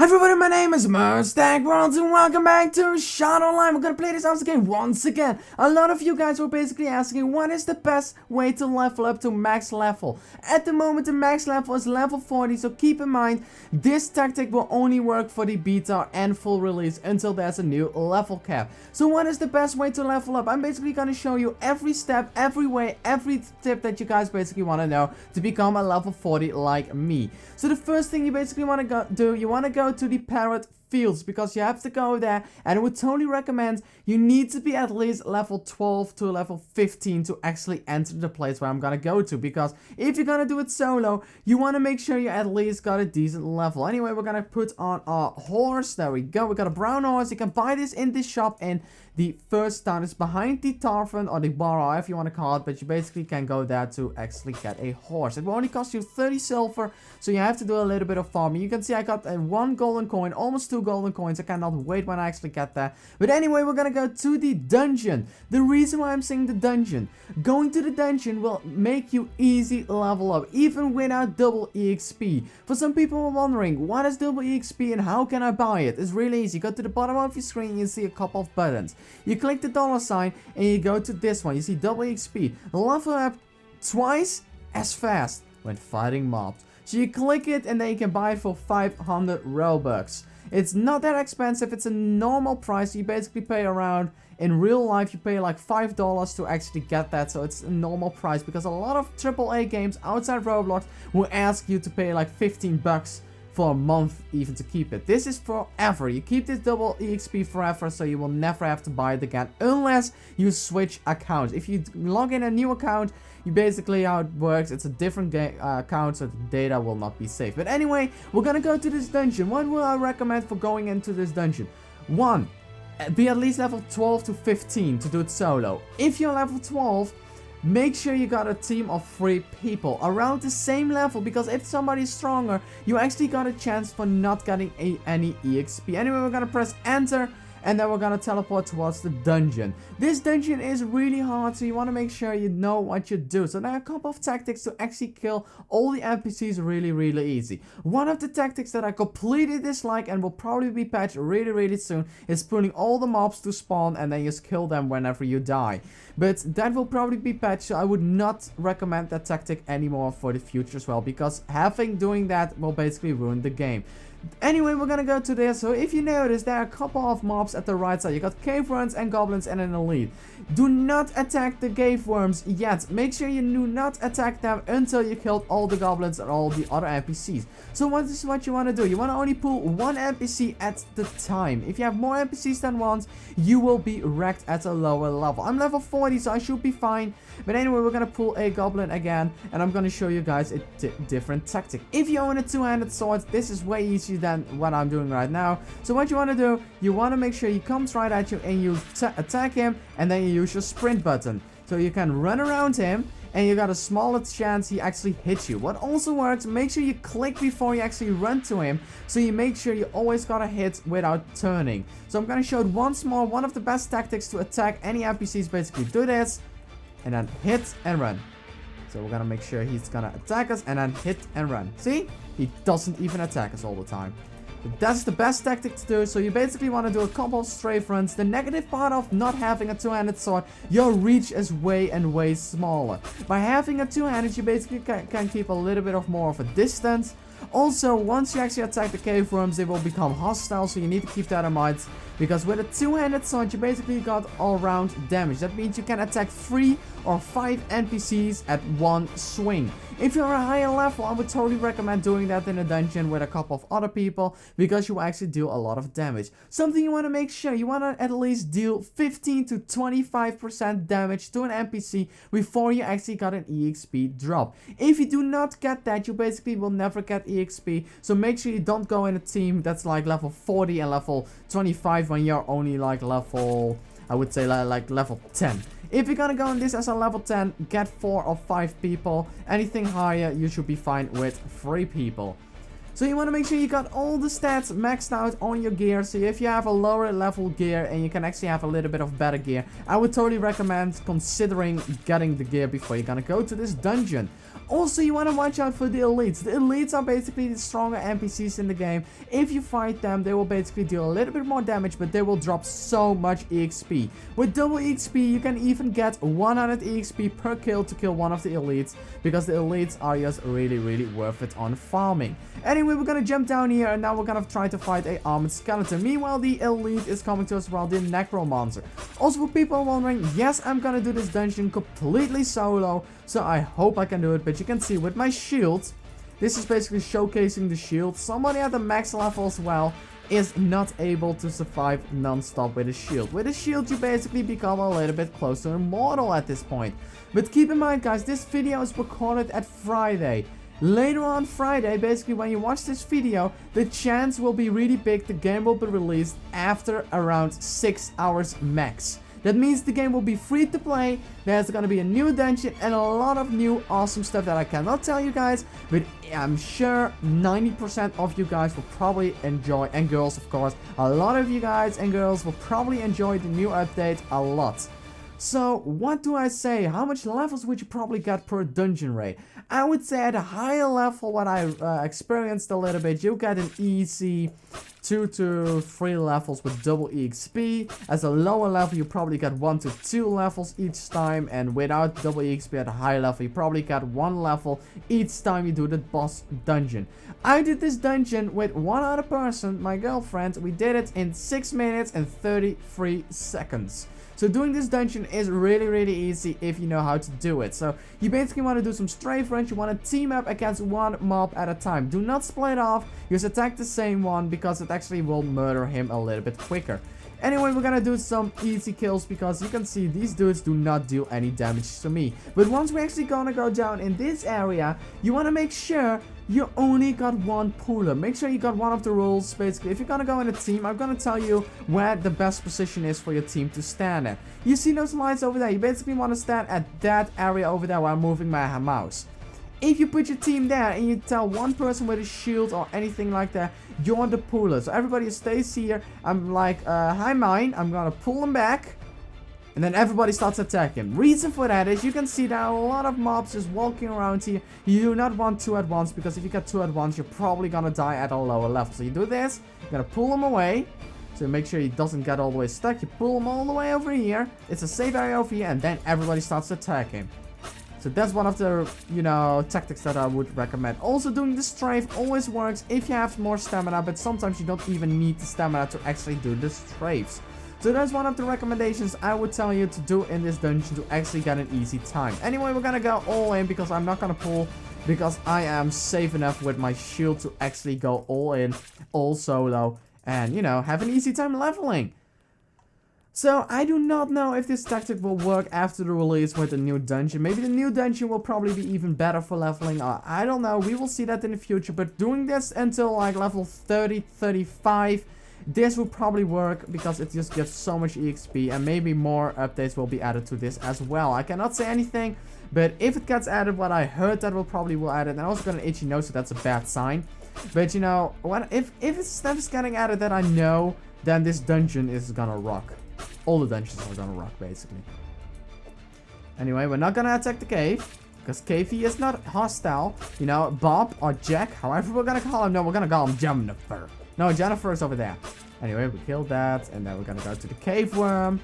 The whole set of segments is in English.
Everybody, my name is Mustang Worlds and welcome back to Shot Online. We're gonna play this house game once again. A lot of you guys were basically asking what is the best way to level up to max level. At the moment the max level is level 40, so keep in mind this tactic will only work for the beta and full release until there's a new level cap. So what is the best way to level up? I'm basically gonna show you every step, every way, every tip that you guys basically want to know to become a level 40 like me. So the first thing you basically want to do, you want to go to the parrot fields, because you have to go there, and I would totally recommend you need to be at least level 12 to level 15 to actually enter the place where I'm gonna go to, because if you're gonna do it solo, you want to make sure you at least got a decent level. Anyway, we're gonna put on our horse. There we go. We got a brown horse. You can buy this in this shop in the first town. It's behind the tavern or the bar, if you want to call it, but you basically can go there to actually get a horse. It will only cost you 30 silver, so you have to do a little bit of farming. You can see I got a 1 golden coin, almost 2 golden coins. I cannot wait when I actually get there. But anyway, we're gonna go to the dungeon. The reason why I'm saying the dungeon, going to the dungeon will make you easy level up, even without double EXP. For some people are wondering, what is double EXP and how can I buy it? It's really easy. Go to the bottom of your screen and you see a couple of buttons. You click the $sign and you go to this one. You see double EXP. Level up twice as fast when fighting mobs. So you click it and then you can buy it for 500 Robux. It's not that expensive. It's a normal price. You basically pay around, in real life you pay like $5 to actually get that. So it's a normal price, because a lot of AAA games outside Roblox will ask you to pay like 15 bucks for a month even to keep it. This is forever. You keep this double EXP forever, so you will never have to buy it again unless you switch accounts. If you log in a new account, you basically, how it works, it's a different account, so the data will not be safe. But anyway, we're gonna go to this dungeon. What will I recommend for going into this dungeon? 1, be at least level 12 to 15 to do it solo. If you're level 12, make sure you got a team of 3 people around the same level, because if somebody's stronger, you actually got a chance for not getting any EXP. Anyway, we're gonna press enter, and then we're gonna teleport towards the dungeon. This dungeon is really hard, so you want to make sure you know what you do. So there are a couple of tactics to actually kill all the NPCs really easy. One of the tactics that I completely dislike and will probably be patched really soon is putting all the mobs to spawn and then just kill them whenever you die. But that will probably be patched, so I would not recommend that tactic anymore for the future as well, because doing that will basically ruin the game. Anyway, we're gonna go to this. So if you notice, there are a couple of mobs at the right side. You got cave worms and goblins and an elite. Do not attack the cave worms yet. Make sure you do not attack them until you killed all the goblins and all the other NPCs. So what is what you want to do? You want to only pull 1 NPC at the time. If you have more NPCs than once, you will be wrecked at a lower level. I'm level 40, so I should be fine. But anyway, we're gonna pull a goblin again, and I'm gonna show you guys a different tactic. If you own a 2-handed sword, this is way easier than what I'm doing right now. So what you want to do, you want to make sure he comes right at you and you attack him, and then you use your sprint button. So you can run around him, and you got a smaller chance he actually hits you. What also works, make sure you click before you actually run to him, so you make sure you always got a hit without turning. So I'm gonna show it once more. One of the best tactics to attack any NPCs, basically do this and then hit and run. So we're gonna make sure he's gonna attack us and then hit and run. See? He doesn't even attack us all the time. But that's the best tactic to do. So you basically want to do a couple of strafe runs. The negative part of not having a 2-handed sword, your reach is way smaller. By having a 2-handed, you basically can keep a little bit of more of a distance. Also, once you actually attack the cave worms, they will become hostile, so you need to keep that in mind. Because with a 2-handed sword, you basically got all-round damage. That means you can attack 3 or 5 NPCs at one swing. If you're a higher level, I would totally recommend doing that in a dungeon with a couple of other people, because you will actually deal a lot of damage. Something you want to make sure, you want to at least deal 15 to 25% damage to an NPC before you actually got an EXP drop. If you do not get that, you basically will never get EXP. So make sure you don't go in a team that's like level 40 and level 25 when you're only like level, I would say like level 10. If you're gonna go in this as a level 10, get 4 or 5 people. Anything higher, you should be fine with 3 people. So you want to make sure you got all the stats maxed out on your gear. So if you have a lower level gear and you can actually have a little bit of better gear, I would totally recommend considering getting the gear before you're gonna go to this dungeon. Also, you want to watch out for the elites. The elites are basically the stronger NPCs in the game. If you fight them, they will basically deal a little bit more damage, but they will drop so much EXP. With double EXP, you can even get 100 EXP per kill to kill one of the elites, because the elites are just really worth it on farming. Anyway, we're gonna jump down here, and now we're gonna try to fight a armored skeleton. Meanwhile, the elite is coming to us, well, the necromancer. Also, for people wondering, yes, I'm gonna do this dungeon completely solo, so I hope I can do it. But you can see with my shield, this is basically showcasing the shield. Somebody at the max level as well is not able to survive non-stop with a shield. With a shield, you basically become a little bit close to immortal at this point. But keep in mind, guys, this video is recorded at Friday. Later on Friday, basically when you watch this video, the chance will be really big the game will be released after around 6 hours max. That means the game will be free to play, there's gonna be a new dungeon and a lot of new awesome stuff that I cannot tell you guys, but I'm sure 90% of you guys will probably enjoy, and girls of course, a lot of you guys and girls will probably enjoy the new update a lot. So, what do I say? How much levels would you probably get per dungeon raid? I would say at a higher level, what I experienced a little bit, you get an easy 2 to 3 levels with double EXP. As a lower level, you probably get 1 to 2 levels each time. And without double EXP at a high level, you probably get 1 level each time you do the boss dungeon. I did this dungeon with one other person, my girlfriend. We did it in 6 minutes and 33 seconds. So doing this dungeon is really easy if you know how to do it. So you basically want to do some strafe runs. You want to team up against one mob at a time. Do not split off. Just attack the same one because it actually will murder him a little bit quicker. Anyway, we're gonna do some easy kills because you can see these dudes do not deal any damage to me. But once we're actually gonna go down in this area, you want to make sure you only got one puller. Make sure you got one of the rules. Basically, if you're gonna go in a team, I'm gonna tell you where the best position is for your team to stand at. You see those lines over there? You basically want to stand at that area over there while I'm moving my mouse. If you put your team there and you tell one person with a shield or anything like that, you're the puller. So everybody stays here. I'm like, hi mine. I'm gonna pull them back. And then everybody starts attacking. Reason for that is you can see there are a lot of mobs just walking around here. You do not want 2 at once, because if you get 2 at once, you're probably gonna die at a lower level. So you do this. You're gonna pull them away. So make sure he doesn't get all the way stuck. You pull him all the way over here. It's a safe area over here. And then everybody starts attacking. So that's one of the, you know, tactics that I would recommend. Also, doing the strafe always works if you have more stamina, but sometimes you don't even need the stamina to actually do the strafes. So that's one of the recommendations I would tell you to do in this dungeon to actually get an easy time. Anyway, we're gonna go all in because I'm not gonna pull, because I am safe enough with my shield to actually go all in, all solo, and, you know, have an easy time leveling. So, I do not know if this tactic will work after the release with the new dungeon. Maybe the new dungeon will probably be even better for leveling. I don't know. We will see that in the future. But doing this until like level 30, 35, this will probably work because it just gives so much EXP. And maybe more updates will be added to this as well. I cannot say anything. But if it gets added, what I heard that will probably add it. And I also got an itchy nose, so that's a bad sign. But you know, if stuff is getting added that I know, then this dungeon is gonna rock. All the dungeons are gonna rock, basically. Anyway, we're not gonna attack the cave, because Cavey is not hostile. You know, Bob or Jack, however we're gonna call him. No, we're gonna call him Jennifer. No, Jennifer is over there. Anyway, we killed that, and then we're gonna go to the cave worm.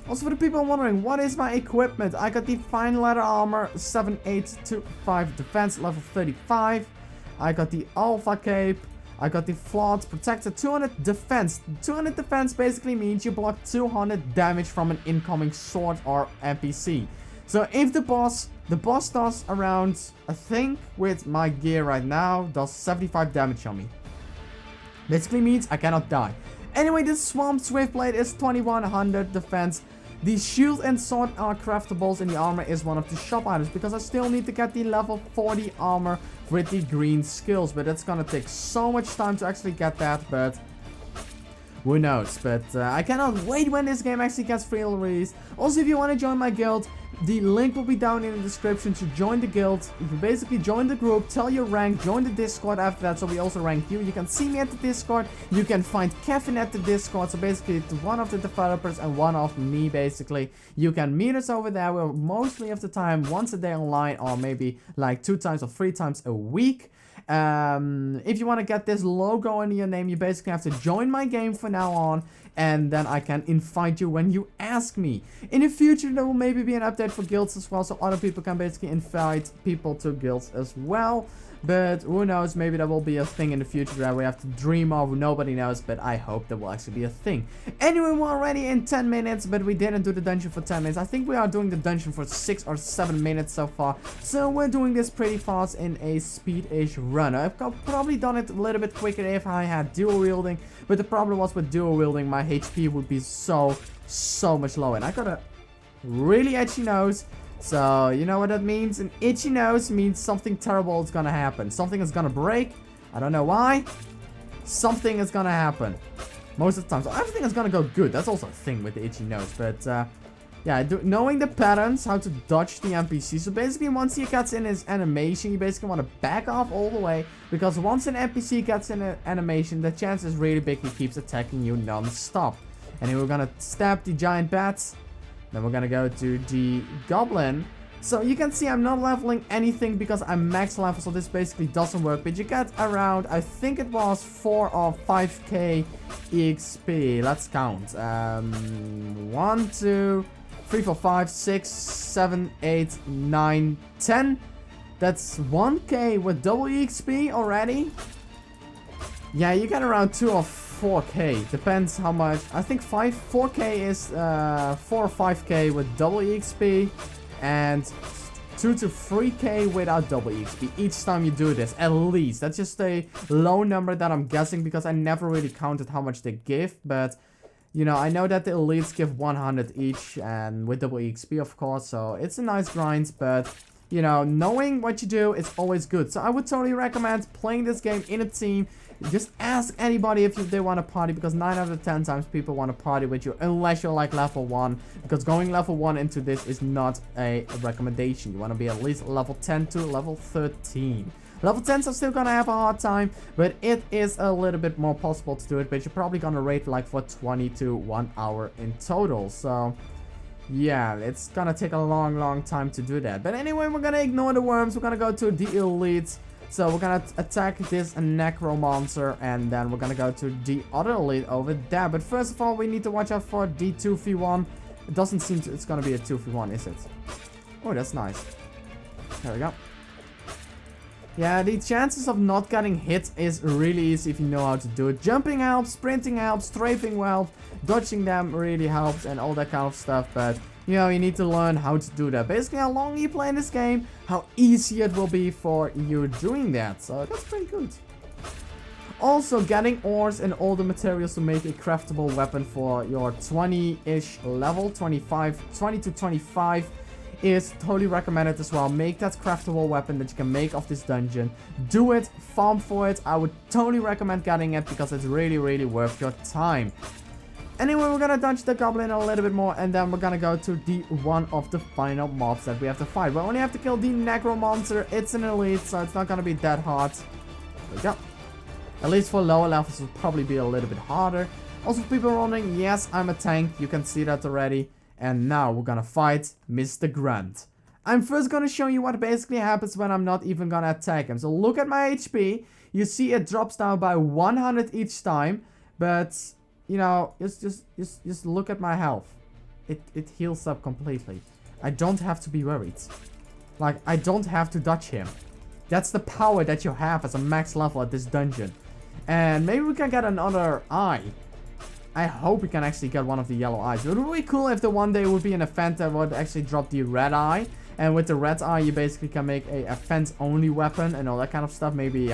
Also, for the people wondering, what is my equipment? I got the fine leather armor, 7825 defense, level 35. I got the alpha cape. I got the flawed protector, 200 defense. 200 defense basically means you block 200 damage from an incoming sword or NPC. So if the boss does around, I think with my gear right now, does 75 damage on me. Basically means I cannot die. Anyway, this Swamp Swiftblade is 2100 defense. The shield and sword are craftables, and the armor is one of the shop items, because I still need to get the level 40 armor with the green skills, but that's gonna take so much time to actually get that, but who knows. But I cannot wait when this game actually gets free release. Also, if you want to join my guild, The link will be down in the description to join the guild. You can basically join the group, tell your rank, join the Discord after that, so we also rank you. You can see me at the Discord. You can find Kevin at the Discord. So basically, it's one of the developers and one of me, basically. You can meet us over there. We're mostly of the time once a day online, or maybe like 2 times or 3 times a week. If you want to get this logo in your name, you basically have to join my game from now on, and then I can invite you when you ask me. In the future, there will maybe be an update for guilds as well, so other people can basically invite people to guilds as well. But who knows, maybe there will be a thing in the future that we have to dream of, nobody knows, but I hope there will actually be a thing. Anyway, we're already in 10 minutes, but we didn't do the dungeon for 10 minutes. I think we are doing the dungeon for 6 or 7 minutes so far, so we're doing this pretty fast in a speed-ish run. I've probably done it a little bit quicker if I had dual wielding, but the problem was with dual wielding, my HP would be so much lower, and I got a really itchy nose. So, you know what that means? An itchy nose means something terrible is gonna happen. Something is gonna break. I don't know why. Something is gonna happen. Most of the time. So, everything is gonna go good. That's also a thing with the itchy nose. But, yeah, knowing the patterns, how to dodge the NPC. So, basically, once he gets in his animation, you basically want to back off all the way. Because once an NPC gets in an animation, the chance is really big he keeps attacking you non-stop. And then we're gonna stab the giant bats. Then we're gonna go to the goblin. So you can see I'm not leveling anything because I'm max level, so this basically doesn't work. But you get around, I think it was 4 or 5k EXP. Let's count. 1, 2, 3, 4, 5, 6, 7, 8, 9, 10. That's 1k with double EXP already. Yeah, you get around 2 or 4k, depends how much. I think 4k is 4 or 5k with double EXP, and 2 to 3k without double EXP each time you do this, at least. That's just a low number that I'm guessing because I never really counted how much they give, but you know, I know that the elites give 100 each, and with double EXP of course, so it's a nice grind, but you know, knowing what you do is always good. So I would totally recommend playing this game in a team. Just ask anybody if they want to party, because 9 out of 10 times people want to party with you, unless you're like level 1, because going level 1 into this is not a recommendation. You want to be at least level 10 to level 13. Level 10s are still gonna have a hard time, but it is a little bit more possible to do it, but you're probably gonna rate like for 20 to 1 hour in total. So yeah, it's gonna take a long time to do that. But anyway, we're gonna ignore the worms. We're gonna go to the elites. So we're gonna attack this necromancer, and then we're gonna go to the other elite over there. But first of all, we need to watch out for the 2v1. It doesn't seem to, it's gonna be a 2v1, is it? Oh, that's nice. There we go. Yeah, the chances of not getting hit is really easy if you know how to do it. Jumping helps, sprinting helps, strafing helps, dodging them really helps, and all that kind of stuff. But you know, you need to learn how to do that. Basically, how long you play in this game, how easy it will be for you doing that. So that's pretty good. Also, getting ores and all the materials to make a craftable weapon for your 20-ish level, 20 to 25, is totally recommended as well. Make that craftable weapon that you can make off this dungeon. Do it, farm for it. I would totally recommend getting it because it's really worth your time. Anyway, we're gonna dodge the goblin a little bit more, and then we're gonna go to the one of the final mobs that we have to fight. We only have to kill the necromancer. It's an elite, so it's not gonna be that hard. There we go. At least for lower levels, it will probably be a little bit harder. Also, people are wondering, yes, I'm a tank. You can see that already. And now we're gonna fight Mr. Grunt. I'm first gonna show you what basically happens when I'm not even gonna attack him. So look at my HP. You see it drops down by 100 each time, but you know, just look at my health. It heals up completely. I don't have to be worried. Like, I don't have to dodge him. That's the power that you have as a max level at this dungeon. And maybe we can get another eye. I hope we can actually get one of the yellow eyes. It would be really cool if the one day would be an event that would actually drop the red eye. And with the red eye, you basically can make a offense-only weapon and all that kind of stuff. Maybe,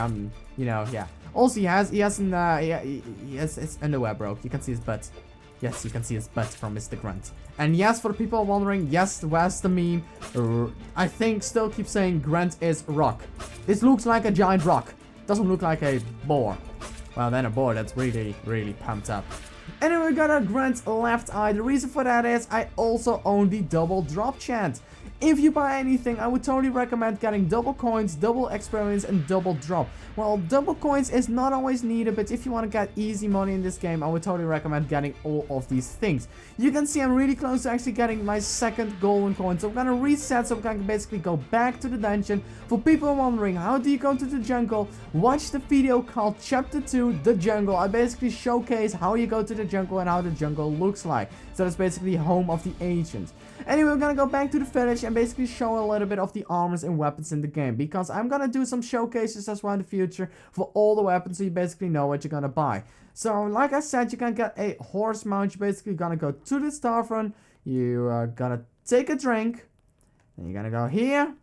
you know, yeah. Also, he has his underwear broke. You can see his butt. Yes, you can see his butt from Mr. Grunt. And yes, for the people wondering, yes, where's the meme? I think still keep saying Grunt is rock. This looks like a giant rock. Doesn't look like a boar. Well, then a boar that's really pumped up. Anyway, we got a Grunt left eye. The reason for that is I also own the double drop chant. If you buy anything, I would totally recommend getting double coins, double experience, and double drop. Well, double coins is not always needed, but if you want to get easy money in this game, I would totally recommend getting all of these things. You can see I'm really close to actually getting my second golden coin, so I'm gonna reset, so I'm gonna basically go back to the dungeon. For people wondering, how do you go to the jungle? Watch the video called Chapter 2, The Jungle. I basically showcase how you go to the jungle and how the jungle looks like. So that's basically home of the ancients. Anyway, we're gonna go back to the village and basically show a little bit of the armors and weapons in the game, because I'm gonna do some showcases as well in the future for all the weapons, so you basically know what you're gonna buy. So like I said, you can get a horse mount. You're basically gonna go to the tavern, you are gonna take a drink, then you're gonna go here.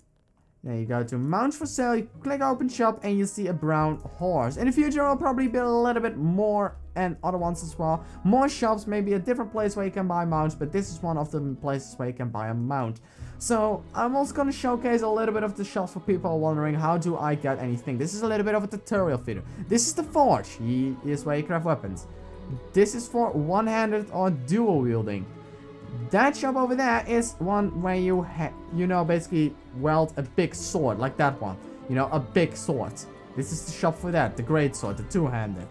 Then you go to mounts for sale, you click open shop, and you see a brown horse. In the future, I'll probably build a little bit more and other ones as well. More shops, maybe a different place where you can buy mounts, but this is one of the places where you can buy a mount. So I'm also going to showcase a little bit of the shops for people wondering how do I get anything. This is a little bit of a tutorial video. This is the forge, here's where you craft weapons. This is for one-handed or dual wielding. That shop over there is one where you basically weld a big sword, like that one. You know, a big sword. This is the shop for that, the great sword, the two-handed.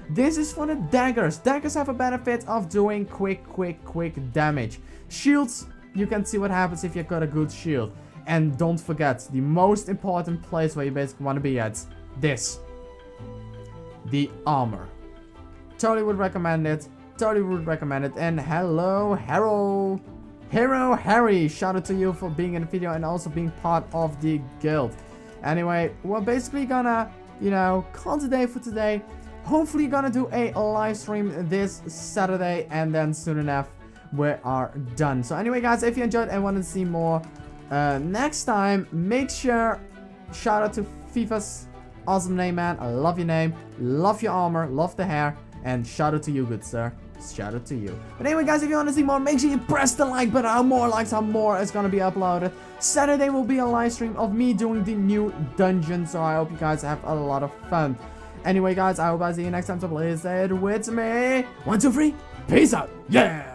This is for the daggers. Daggers have a benefit of doing quick damage. Shields, you can see what happens if you've got a good shield. And don't forget, the most important place where you basically want to be at, this. The armor. Totally would recommend it. And hello Hero Harry, shout out to you for being in the video and also being part of the guild. Anyway, we're basically gonna, call today for today. Hopefully gonna do a live stream this Saturday, and then soon enough we are done. So anyway guys, if you enjoyed and want to see more next time, make sure, shout out to FIFA's awesome name, man. I love your name, love your armor, love the hair, and shout out to you, good sir. Shout out to you. But anyway guys, if you want to see more, make sure you press the like button. How more likes, how more is gonna be uploaded. Saturday will be a live stream of me doing the new dungeon, so I hope you guys have a lot of fun. Anyway guys, I hope I see you next time, so please say it with me. 1, 2, 3, peace out. Yeah!